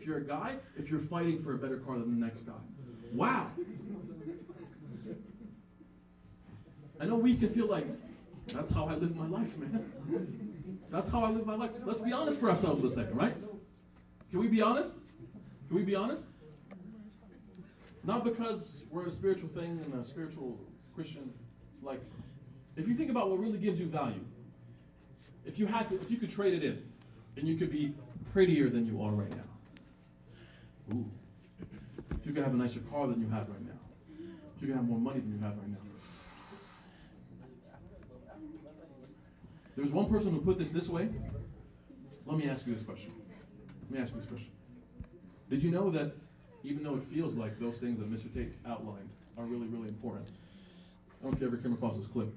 you're a guy, if you're fighting for a better car than the next guy. Wow. I know we can feel like, that's how I live my life, man. That's how I live my life. Let's be honest for ourselves for a second, right? Can we be honest? Can we be honest? Not because we're a spiritual thing and a spiritual Christian. Like, if you think about what really gives you value, if you could trade it in, and you could be prettier than you are right now. Ooh. If you could have a nicer car than you have right now. If you could have more money than you have right now. There's one person who put this way. Let me ask you this question. Did you know that even though it feels like those things that Mr. Tate outlined are really, really important? I don't know if you ever came across this clip.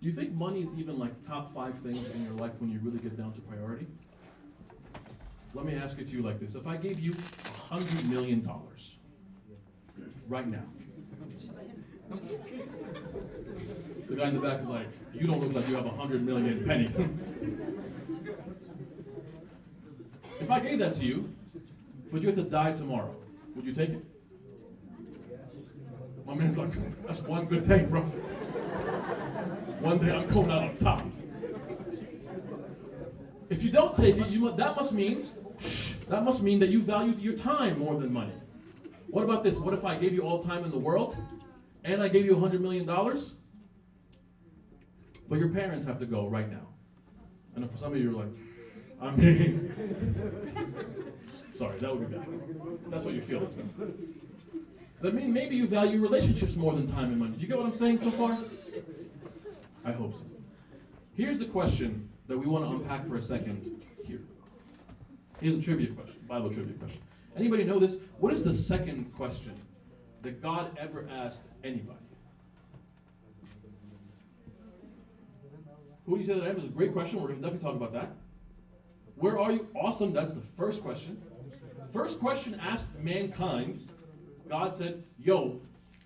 Do you think money is even like top 5 things in your life when you really get down to priority? Let me ask it to you like this. If I gave you $100 million right now, the guy in the back is like, you don't look like you have 100 million pennies. If I gave that to you, but you had to die tomorrow, would you take it? My man's like, that's one good day, bro. One day I'm coming out on top. If you don't take it, that must mean that you valued your time more than money. What about this? What if I gave you all time in the world, and I gave you $100 million, but your parents have to go right now? And for some of you, you're like, I'm sorry, that would be bad. That's what you feel. That means maybe you value relationships more than time and money. Do you get what I'm saying so far? I hope so. Here's the question that we want to unpack for a second here. Here's a trivia question, Bible trivia question. Anybody know this? What is the second question that God ever asked anybody? Who do you say that I am is a great question. We're going to definitely talk about that. Where are you? Awesome. That's the first question. First question asked mankind. God said, yo,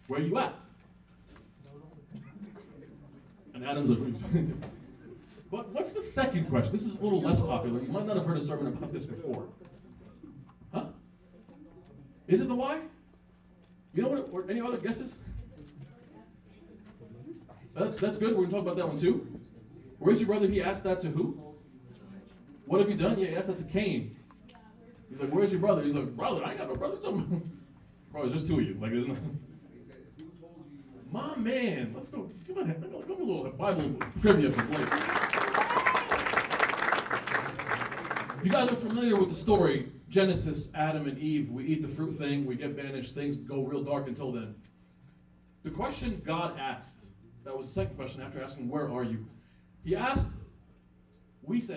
where you at? And Adam's like, but what's the second question? This is a little less popular. You might not have heard a sermon about this before. Huh? Is it the why? You know what? Or any other guesses? That's good. We're going to talk about that one too. Where's your brother? He asked that to who? What have you done? Yeah, he asked that to Cain. He's like, where's your brother? He's like, brother, I ain't got no brother. Bro, it's just 2 of you. Like, there's no. My man, let's go. Give me a little Bible trivia for Blake. You guys are familiar with the story. Genesis, Adam and Eve. We eat the fruit thing. We get banished. Things go real dark until then. The question God asked, that was the second question after asking, where are you? He asked,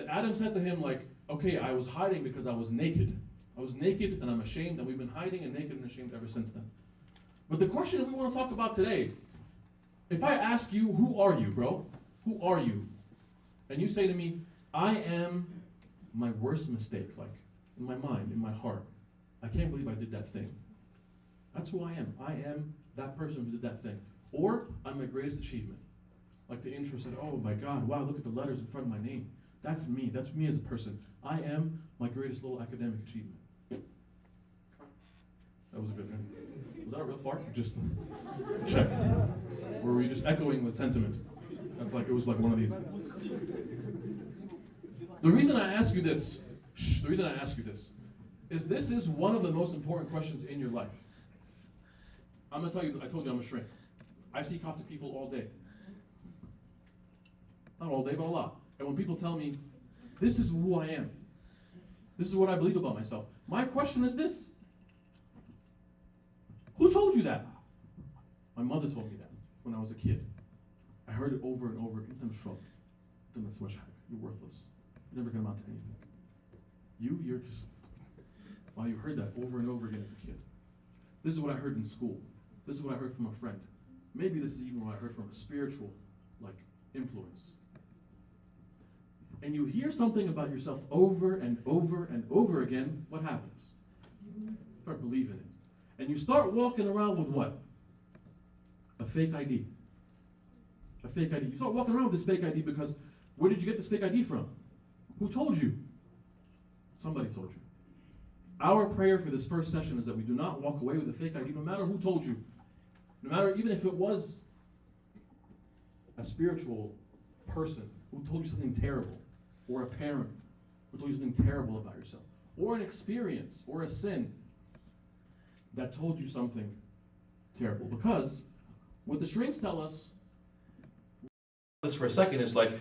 Adam said to him, like, okay, I was hiding because I was naked. I was naked and I'm ashamed, and we've been hiding and naked and ashamed ever since then. But the question that we want to talk about today, if I ask you, who are you, bro? Who are you? And you say to me, I am my worst mistake, like, in my mind, in my heart. I can't believe I did that thing. That's who I am. I am that person who did that thing. Or I'm my greatest achievement. Like the intro said, oh my God, wow, look at the letters in front of my name. That's me. That's me as a person. I am my greatest little academic achievement. That was a good one. Was that a real fart? Just to check. Or were you just echoing with sentiment? That's like, it was like one of these. The reason I ask you this is this is one of the most important questions in your life. I'm going to tell you, I told you I'm a shrink. I see Coptic people all day. Not all day, but a lot. And when people tell me, this is who I am, this is what I believe about myself, my question is this. Who told you that? My mother told me that when I was a kid. I heard it over and over. You're worthless. You're never going to amount to anything. You're just, wow, you heard that over and over again as a kid. This is what I heard in school. This is what I heard from a friend. Maybe this is even what I heard from a spiritual, influence. And you hear something about yourself over and over and over again, what happens? You start believing it. And you start walking around with what? A fake ID. A fake ID. You start walking around with this fake ID because where did you get this fake ID from? Who told you? Somebody told you. Our prayer for this first session is that we do not walk away with a fake ID, no matter who told you. No matter, even if it was a spiritual person who told you something terrible, or a parent who told you something terrible about yourself, or an experience, or a sin that told you something terrible. Because what the strings tell us, this for a second, is like,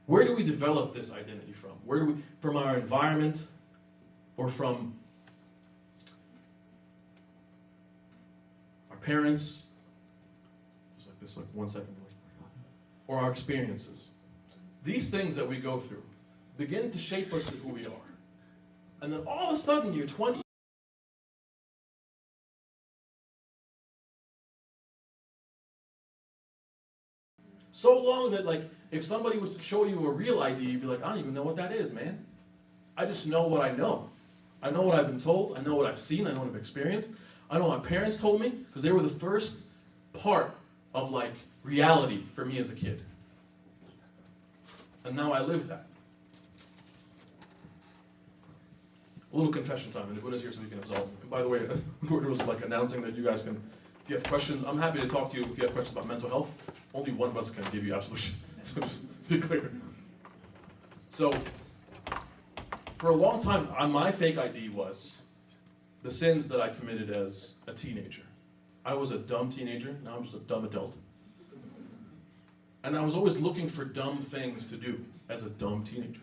where do we develop this identity from? Where do we, from our environment, or from our parents? Just like this, like 1 second, or our experiences. These things that we go through begin to shape us to who we are. And then all of a sudden, you're 20. So long that, like, if somebody was to show you a RealID, you'd be like, I don't even know what that is, man. I just know what I know. I know what I've been told. I know what I've seen. I know what I've experienced. I know what my parents told me, because they were the first part of, like, reality for me as a kid. And now I live that. A little confession time, and Ibuna's here so we can absolve. And by the way, Gordon was like announcing that you guys can, if you have questions, I'm happy to talk to you if you have questions about mental health. Only one of us can give you absolution, so just be clear. So, for a long time, my fake ID was the sins that I committed as a teenager. I was a dumb teenager, now I'm just a dumb adult. And I was always looking for dumb things to do as a dumb teenager.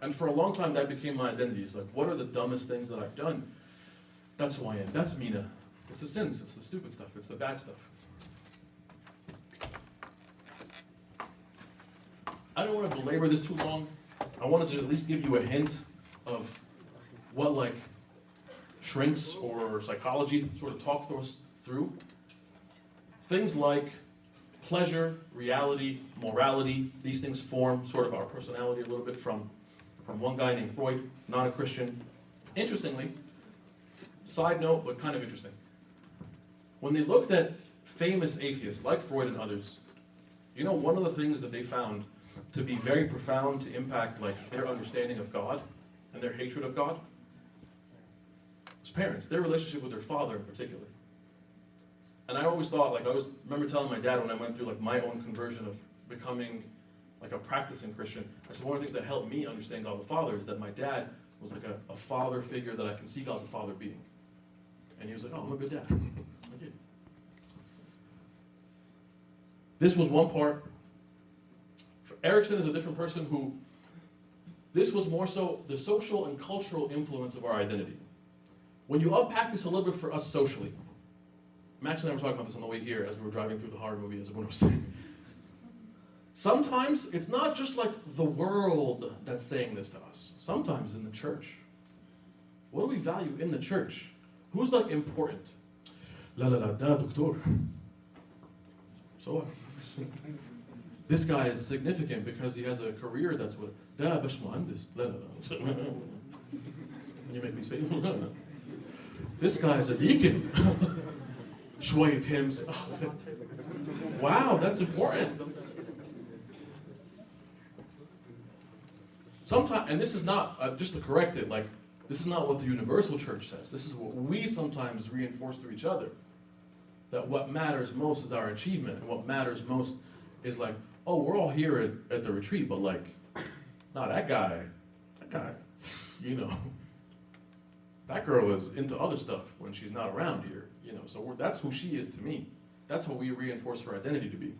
And for a long time, that became my identity. It's like, what are the dumbest things that I've done? That's who I am. That's Mena. It's the sins. It's the stupid stuff. It's the bad stuff. I don't want to belabor this too long. I wanted to at least give you a hint of what, like, shrinks or psychology sort of talk us through. Things like pleasure, reality, morality, these things form sort of our personality a little bit from one guy named Freud, not a Christian. Interestingly, side note, but kind of interesting. When they looked at famous atheists like Freud and others, you know, one of the things that they found to be very profound to impact, like, their understanding of God and their hatred of God was parents, their relationship with their father in particular. And I always thought, like, I always remember telling my dad when I went through, like, my own conversion of becoming, like, a practicing Christian, I said one of the things that helped me understand God the Father is that my dad was like a father figure that I can see God the Father being. And he was like, oh, I'm a good dad. Okay. This was one part. Erickson is a different person who, this was more so the social and cultural influence of our identity. When you unpack this a little bit for us socially, Max and I were talking about this on the way here as we were driving through the horror movie, as everyone was saying. Sometimes it's not just like the world that's saying this to us. Sometimes in the church. What do we value in the church? Who's, like, important? La la la da, doctor. So this guy is significant because he has a career that's what da bashmuhandis. La la la. You make me say this guy is a deacon. Shwayat hymns. Wow, that's important. Sometimes, and this is not, just to correct it, like, this is not what the universal church says. This is what we sometimes reinforce to each other. That what matters most is our achievement, and what matters most is like, oh, we're all here at the retreat, but like, nah, that guy, you know, that girl is into other stuff when she's not around here, you know, so that's who she is to me. That's what we reinforce her identity to be.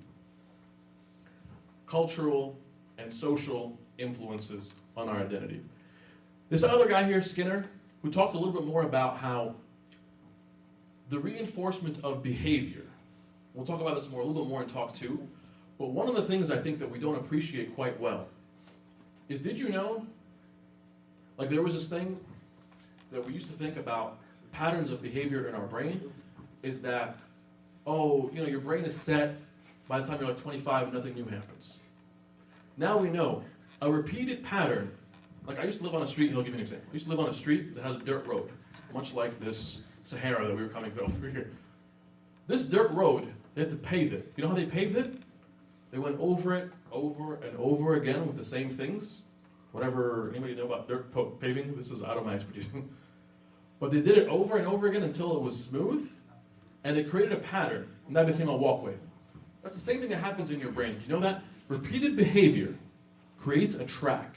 Cultural and social influences on our identity. This other guy here, Skinner, who talked a little bit more about how the reinforcement of behavior, we'll talk about this more, a little bit more in talk 2, but one of the things I think that we don't appreciate quite well is, did you know, like, there was this thing that we used to think about patterns of behavior in our brain, is that, oh, you know, your brain is set by the time you're like 25 and nothing new happens. Now we know a repeated pattern, like I used to live on a street, and I'll give you an example. I used to live on a street that has a dirt road, much like this Sahara that we were coming through here. This dirt road, they had to pave it. You know how they paved it? They went over it over and over again with the same things. whatever, anybody know about dirt paving? This is out of my expertise. But they did it over and over again until it was smooth, and it created a pattern, and that became a walkway. That's the same thing that happens in your brain. You know that? Repeated behavior creates a track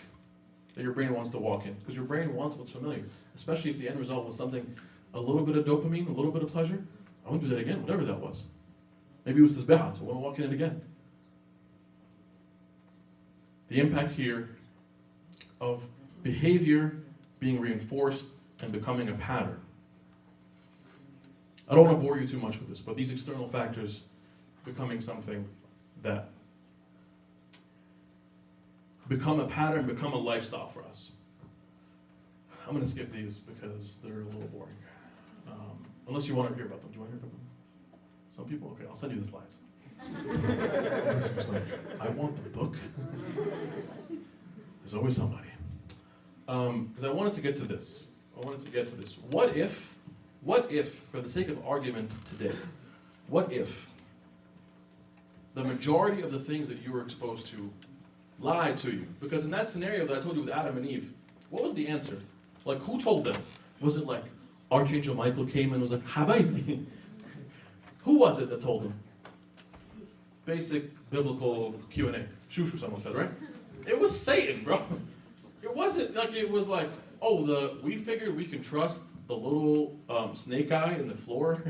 that your brain wants to walk in, because your brain wants what's familiar, especially if the end result was something, a little bit of dopamine, a little bit of pleasure. I want to do that again, whatever that was. Maybe it was this beha, so I want to walk in it again. The impact here of behavior being reinforced and becoming a pattern. I don't want to bore you too much with this, but these external factors becoming something that become a pattern, become a lifestyle for us. I'm going to skip these because they're a little boring. Unless you want to hear about them. Do you want to hear about them? Some people? Okay, I'll send you the slides. It's like, I want the book. There's always somebody. Because I wanted to get to this. What if, for the sake of argument today, what if the majority of the things that you were exposed to lied to you? Because in that scenario that I told you with Adam and Eve, what was the answer? Like, who told them? Was it like Archangel Michael came and was like, Habaib? Who was it that told them? Basic biblical Q&A. Shushu, someone said, right? It was Satan, bro. It wasn't like it was like, oh, we figured we can trust the little snake guy in the floor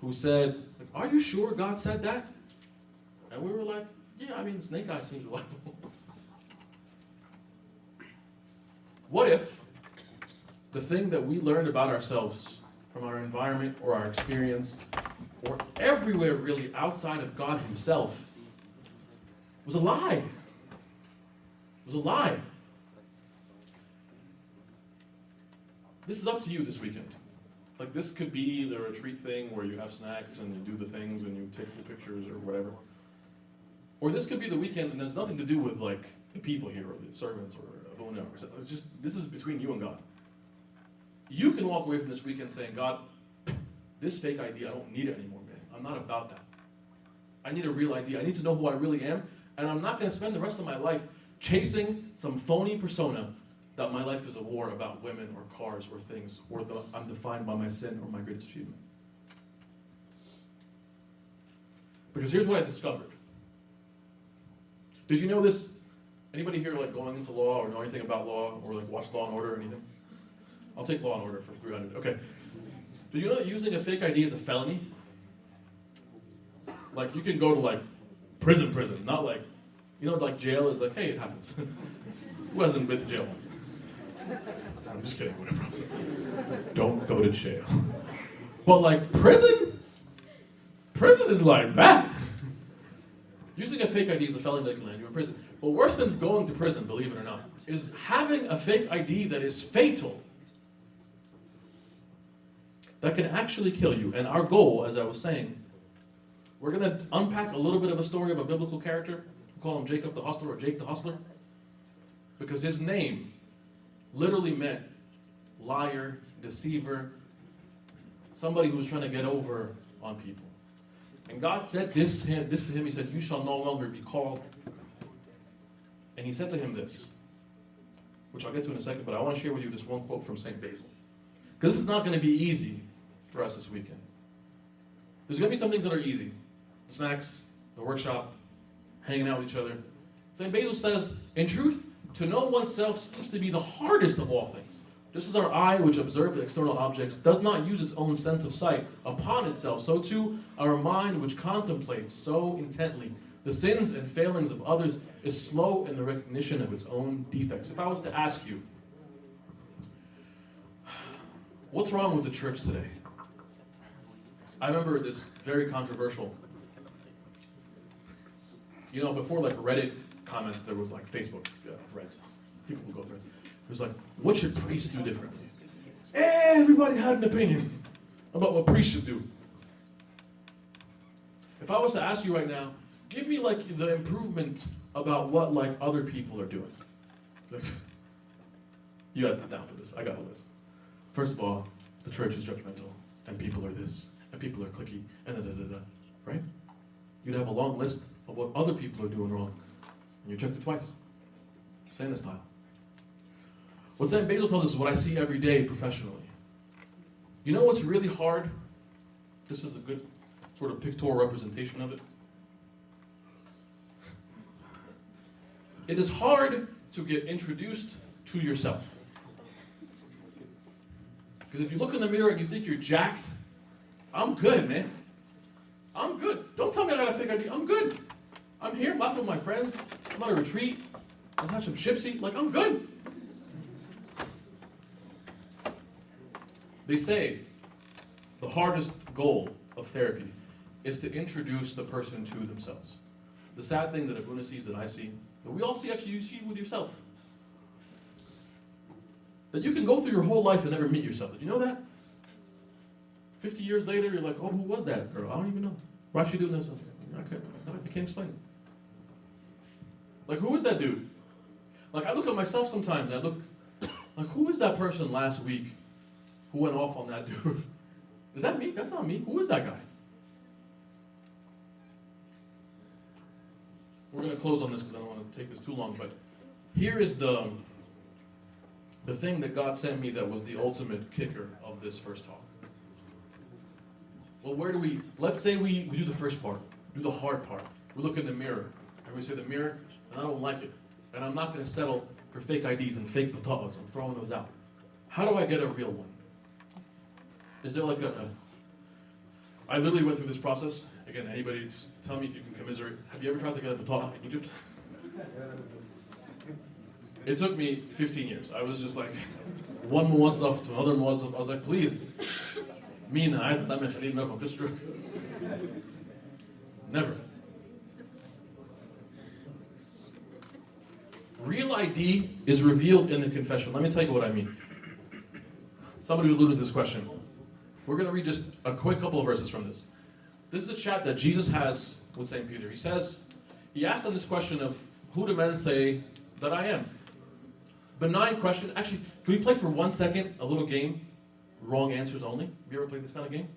who said, like, are you sure God said that? And we were like, yeah, I mean, snake eye seems reliable. What if the thing that we learned about ourselves from our environment or our experience or everywhere really outside of God himself was a lie? It was a lie. This is up to you this weekend. Like, this could be the retreat thing where you have snacks and you do the things and you take the pictures or whatever. Or this could be the weekend and there's nothing to do with like the people here or the servants or Abuna. It's just, this is between you and God. You can walk away from this weekend saying, God, this fake ID, I don't need it anymore, man. I'm not about that. I need a real ID. I need to know who I really am. And I'm not going to spend the rest of my life chasing some phony persona that my life is a war about women or cars or things, or I'm defined by my sin or my greatest achievement. Because here's what I discovered. Did you know this? Anybody here like going into law or know anything about law or like watch Law and Order or anything? I'll take Law and Order for 300. Okay. Did you know that using a fake ID is a felony? Like, you can go to like prison, not like, you know, like jail is like, hey, it happens. Who hasn't been to jail once? I'm just kidding, whatever. Don't go to jail. But like prison is like that. Using a fake ID is a felony that can land you in prison. But worse than going to prison, believe it or not, is having a fake ID that is fatal. That can actually kill you. And our goal, as I was saying, we're going to unpack a little bit of a story of a biblical character. We call him Jacob the Hustler or Jake the Hustler. Because his name literally meant liar, deceiver, somebody who was trying to get over on people. And God said this to him. He said, you shall no longer be called. And he said to him this, which I'll get to in a second, but I want to share with you this one quote from St. Basil. Because it's not going to be easy for us this weekend. There's going to be some things that are easy. The snacks, the workshop, hanging out with each other. St. Basil says, in truth, to know oneself seems to be the hardest of all things. Just as our eye, which observes external objects, does not use its own sense of sight upon itself, so too our mind, which contemplates so intently the sins and failings of others, is slow in the recognition of its own defects. If I was to ask you, what's wrong with the church today? I remember this very controversial, you know, before like Reddit comments, there was like Facebook threads. People would go threads. It was like, what should priests do differently? Everybody had an opinion about what priests should do. If I was to ask you right now, give me like the improvement about what like other people are doing. Like, you gotta sit down for this. I got a list. First of all, the church is judgmental, and people are this, and people are cliquey, and da-da-da-da, right? You'd have a long list of what other people are doing wrong, and you checked it twice. Same style. What St. Basil tells us is what I see every day professionally. You know what's really hard? This is a good sort of pictorial representation of it. It is hard to get introduced to yourself. Because if you look in the mirror and you think you're jacked, I'm good, man. I'm good. Don't tell me I got a fake ID. I'm good. I'm here, laughing with my friends. I'm on a retreat. Let's have some chipsy. Like, I'm good. They say the hardest goal of therapy is to introduce the person to themselves. The sad thing that Abuna sees, that I see, that we all see, actually, you see with yourself. That you can go through your whole life and never meet yourself. Did you know that? 50 years later, you're like, oh, who was that girl? I don't even know. Why is she doing this? I can't explain it. Like, who is that dude? Like, I look at myself sometimes, I look, like, who is that person last week who went off on that dude? Is that me? That's not me. Who is that guy? We're going to close on this because I don't want to take this too long, but here is the thing that God sent me that was the ultimate kicker of this first talk. Well, let's say we do the first part, do the hard part. We look in the mirror, and we say the mirror, and I don't like it. And I'm not going to settle for fake IDs and fake patatas. I'm throwing those out. How do I get a real one? Is there like I literally went through this process. Again, anybody, just tell me if you can commiserate. Have you ever tried to get a patata in Egypt? It took me 15 years. I was just like, one muwazzaf to another muwazzaf. I was like, please. Mena Mirhom, just never. RealID is revealed in the confession. Let me tell you what I mean. Somebody alluded to this question. We're going to read just a quick couple of verses from this. This is the chat that Jesus has with St. Peter. He says, he asked them this question of, who do men say that I am? Benign question. Actually, can we play for 1 second a little game? Wrong answers only. Have you ever played this kind of game?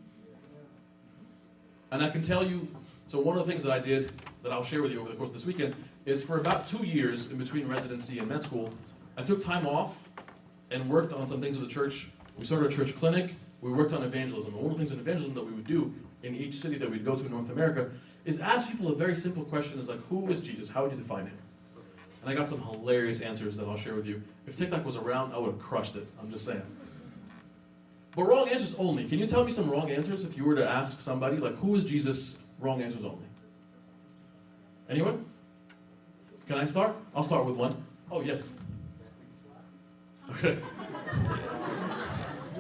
And I can tell you, so one of the things that I did, that I'll share with you over the course of this weekend, is for about 2 years in between residency and med school, I took time off and worked on some things with the church. We started a church clinic. We worked on evangelism. And one of the things in evangelism that we would do in each city that we'd go to in North America is ask people a very simple question, is like, who is Jesus? How would you define him? And I got some hilarious answers that I'll share with you. If TikTok was around, I would have crushed it. I'm just saying. But wrong answers only. Can you tell me some wrong answers if you were to ask somebody, like, who is Jesus? Wrong answers only. Anyone? Can I start? I'll start with one. Oh, yes. Okay.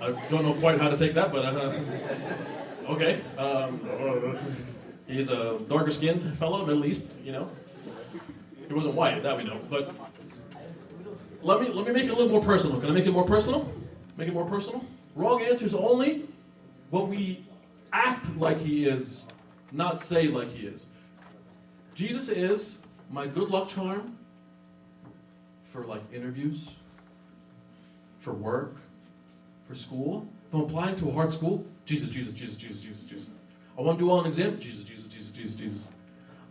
I don't know quite how to take that, but okay. He's a darker skinned fellow, Middle East, you know. He wasn't white, that we know. But let me make it a little more personal. Can I make it more personal? Make it more personal? Wrong answers only what we act like he is, not say like he is. Jesus is my good luck charm for like interviews, for work, for school. If I'm applying to a hard school, Jesus, Jesus, Jesus, Jesus, Jesus, Jesus. I want to do well on an exam, Jesus, Jesus, Jesus, Jesus, Jesus.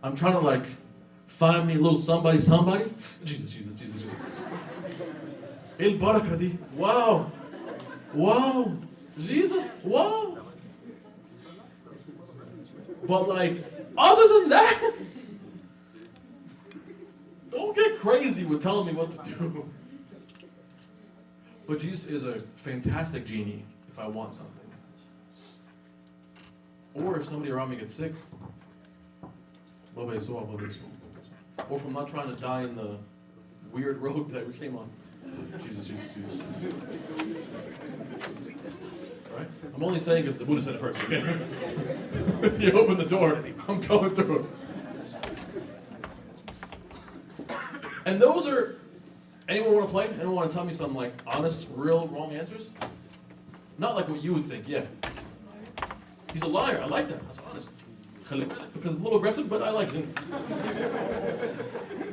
I'm trying to like find me a little somebody, Jesus, Jesus, Jesus, Jesus. El barakadi. Wow. Wow. Jesus. Wow. But like, other than that, don't get crazy with telling me what to do. But Jesus is a fantastic genie if I want something. Or if somebody around me gets sick. Or if I'm not trying to die in the weird road that we came on. Jesus, Jesus, Jesus. Right? I'm only saying because the Buddha said it first. Okay? You open the door, I'm going through it. And those are, anyone want to play? Anyone want to tell me some like honest, real, wrong answers? Not like what you would think, yeah. He's a liar, I like that, that's honest. Because it's a little aggressive, but I like it.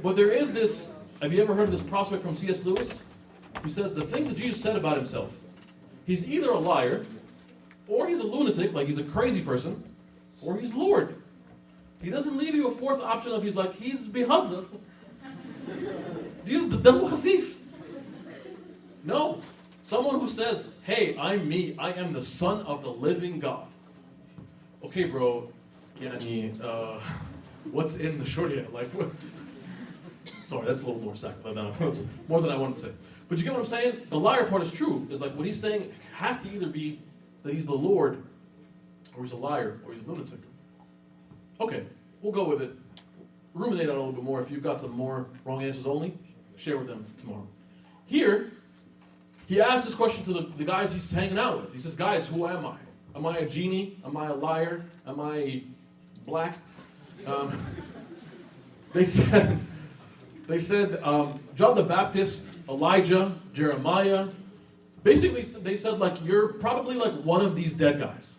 But there is this, have you ever heard of this prospect from C.S. Lewis? Who says the things that Jesus said about himself. He's either a liar, or he's a lunatic, like he's a crazy person, or he's Lord. He doesn't leave you a fourth option of he's behazard. Jesus the double hafif. No. Someone who says, hey, I'm me. I am the son of the living God. Okay, bro. What's in the short hair? Like, what? Sorry, that's a little more sacrilegious. That's more than I wanted to say. But you get what I'm saying? The liar part is true. It's like what he's saying has to either be that he's the Lord, or he's a liar, or he's a lunatic. Okay, we'll go with it. Ruminate on it a little bit more. If you've got some more wrong answers only, share with them tomorrow. Here, he asks this question to the guys he's hanging out with. He says, guys, who am I? Am I a genie? Am I a liar? Am I black? They said, John the Baptist, Elijah, Jeremiah. Basically, they said, like, you're probably like one of these dead guys.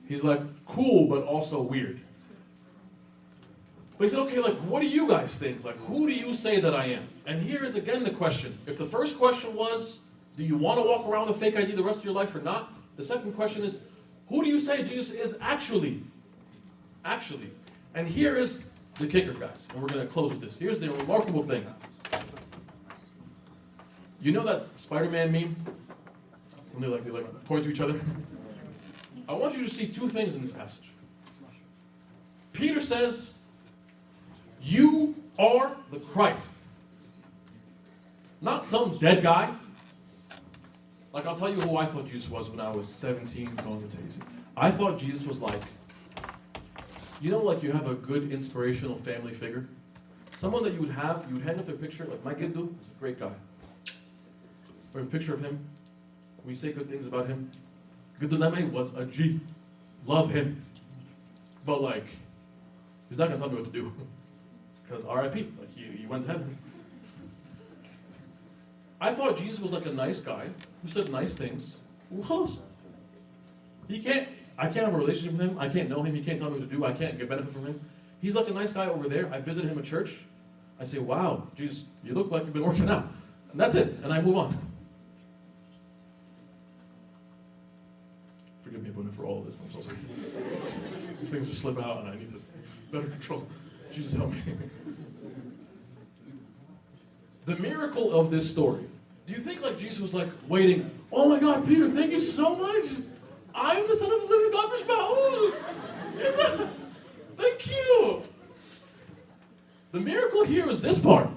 He's like, cool, but also weird. But he said, okay, like, what do you guys think? Like, who do you say that I am? And here is again the question. If the first question was, do you want to walk around with a fake ID the rest of your life or not? The second question is, who do you say Jesus is actually? Actually. And here is the kicker, guys. And we're going to close with this. Here's the remarkable thing. You know that Spider-Man meme? When they like point to each other? I want you to see two things in this passage. Peter says, you are the Christ. Not some dead guy. Like, I'll tell you who I thought Jesus was when I was 17 going into 18. I thought Jesus was like, you know, like you have a good inspirational family figure? Someone that you would hang up their picture, like my Gindu is a great guy. Or a picture of him. We say good things about him. Gindu Neme was a G. Love him. But like, he's not going to tell me what to do. Because R.I.P. Like, he went to heaven. I thought Jesus was like a nice guy who said nice things. I can't have a relationship with him. I can't know him. He can't tell me what to do. I can't get benefit from him. He's like a nice guy over there. I visited him at church. I say, wow, Jesus, you look like you've been working out. And that's it. And I move on. Forgive me, Abuna, for all of this. I'm so sorry. These things just slip out and I need to better control. Jesus, help me. The miracle of this story. Do you think like Jesus was like waiting, oh my God, Peter, thank you so much. I'm the son of the living God. Oh, thank you. The miracle here is this part.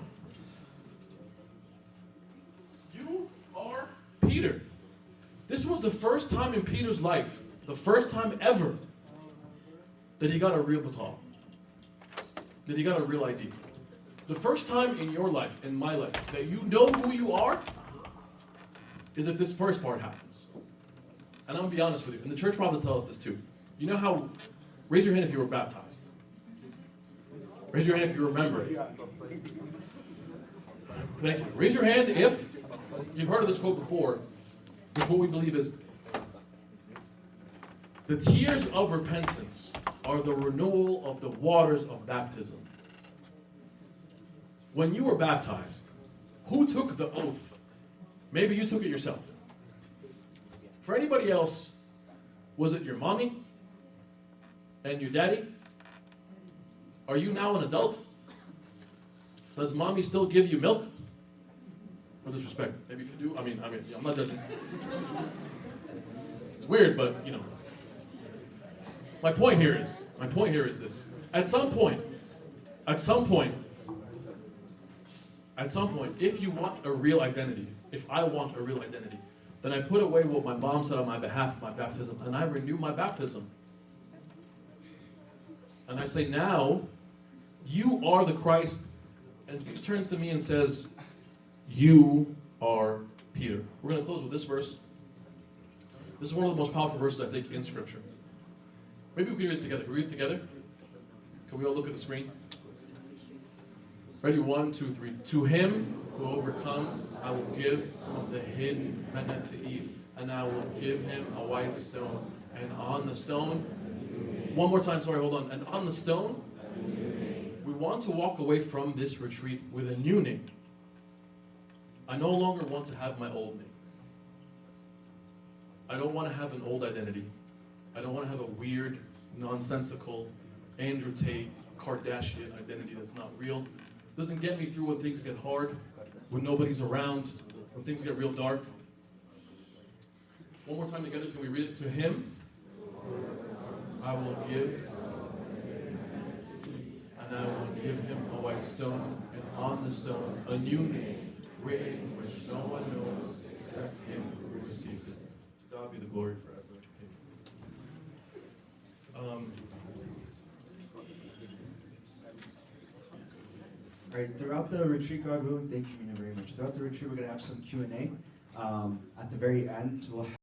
You are Peter. This was the first time in Peter's life, the first time ever, that he got a real baton. That he got a real ID. The first time in your life, in my life, that you know who you are is if this first part happens. And I'm going to be honest with you, and the church fathers tell us this too. You know how, raise your hand if you were baptized. Raise your hand if you remember it. Thank you. Raise your hand if you've heard of this quote before. What we believe is, the tears of repentance are the renewal of the waters of baptism. When you were baptized, who took the oath? Maybe you took it yourself. For anybody else, was it your mommy and your daddy? Are you now an adult? Does mommy still give you milk? No disrespect. Maybe if you do, I mean, I'm not judging. It's weird, but you know. My point here is this. At some point, if you want a real identity, if I want a real identity, then I put away what my mom said on my behalf of my baptism, and I renew my baptism. And I say, now, you are the Christ, and he turns to me and says, you are Peter. We're going to close with this verse. This is one of the most powerful verses, I think, in Scripture. Maybe we can read it together. Can we read it together? Can we all look at the screen? Ready? 1, 2, 3. To him who overcomes, I will give some of the hidden manna to eat, and I will give him a white stone. And on the stone, one more time, sorry, hold on. And on the stone, we want to walk away from this retreat with a new name. I no longer want to have my old name. I don't want to have an old identity. I don't want to have a weird, nonsensical, Andrew Tate, Kardashian identity that's not real. Doesn't get me through when things get hard, when nobody's around, when things get real dark. One more time together, can we read it? To him I will give, and I will give him a white stone, and on the stone a new name, written which no one knows except him who receives it. To God be the glory forever. All right, throughout the retreat, God willing, thank you, Mena, very much. Throughout the retreat, we're going to have some Q&A. At the very end, we'll